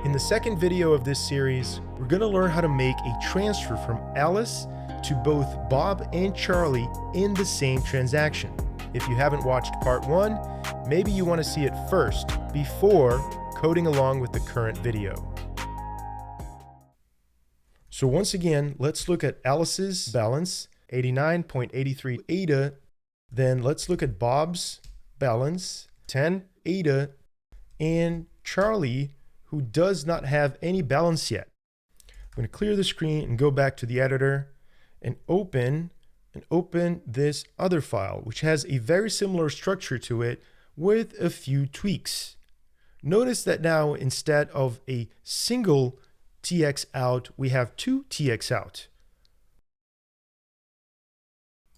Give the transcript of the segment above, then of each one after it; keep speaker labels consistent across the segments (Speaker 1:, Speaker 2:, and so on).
Speaker 1: In the second video of this series, we're going to learn how to make a transfer from Alice to both Bob and Charlie in the same transaction. If you haven't watched part 1, maybe you want to see it first before coding along with the current video. So once again, let's look at Alice's balance, 89.83 ADA. Then let's look at Bob's balance, 10 ADA, and Charlie, who does not have any balance yet. I'm going to clear the screen and go back to the editor and open this other file, which has a very similar structure to it with a few tweaks. Notice that now instead of a single TX out, we have two TX out.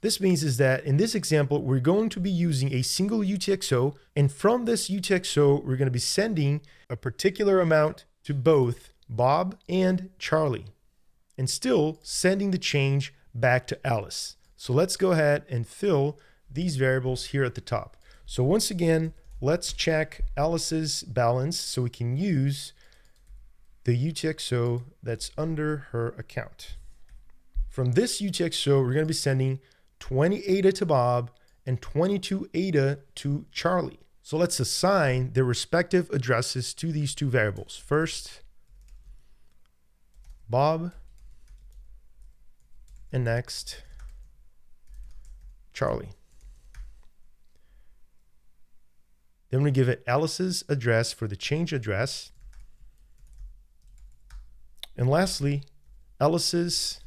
Speaker 1: This means is that in this example, we're going to be using a single UTXO, and from this UTXO, we're going to be sending a particular amount to both Bob and Charlie, and still sending the change back to Alice. So let's go ahead and fill these variables here at the top. So once again, let's check Alice's balance so we can use the UTXO that's under her account. From this UTXO, we're going to be sending 20 ADA to Bob and 22 ADA to Charlie. So let's assign their respective addresses to these two variables. First, Bob, and next, Charlie. Then we give it Alice's address for the change address. And lastly, Alice's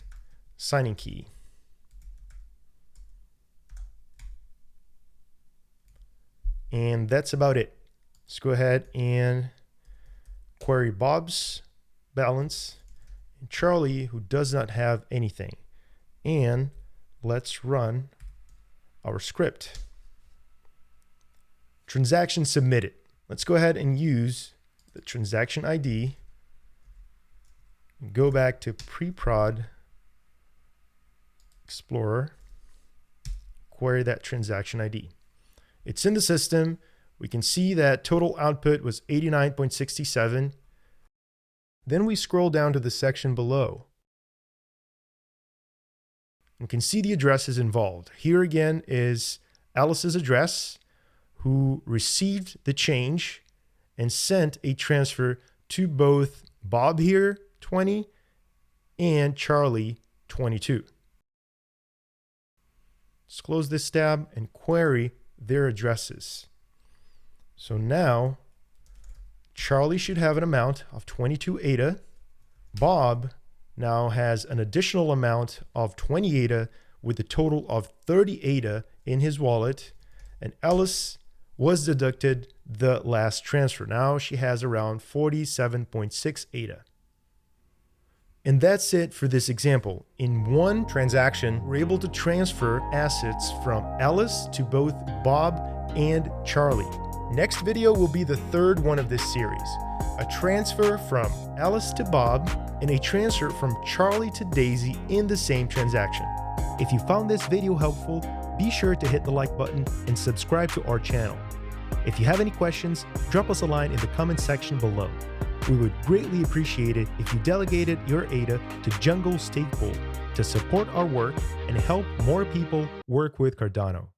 Speaker 1: signing key. And that's about it. Let's go ahead and query Bob's balance and Charlie, who does not have anything. And let's run our script. Transaction submitted. Let's go ahead and use the transaction ID. Go back to pre-prod Explorer, query that transaction ID. It's in the system. We can see that total output was 89.67. Then we scroll down to the section below. We can see the addresses involved. Here again is Alice's address, who received the change and sent a transfer to both Bob here, 20, and Charlie, 22. Let's close this tab and query their addresses. So now Charlie should have an amount of 22 ADA. Bob now has an additional amount of 20 ADA with a total of 30 ADA in his wallet, and Alice was deducted the last transfer. Now she has around 47.6 ADA. And that's it for this example. In one transaction, we're able to transfer assets from Alice to both Bob and Charlie. Next video will be the third one of this series, a transfer from Alice to Bob and a transfer from Charlie to Daisy in the same transaction. If you found this video helpful, be sure to hit the like button and subscribe to our channel. If you have any questions, drop us a line in the comment section below. We would greatly appreciate it if you delegated your ADA to Jungle Stakepool to support our work and help more people work with Cardano.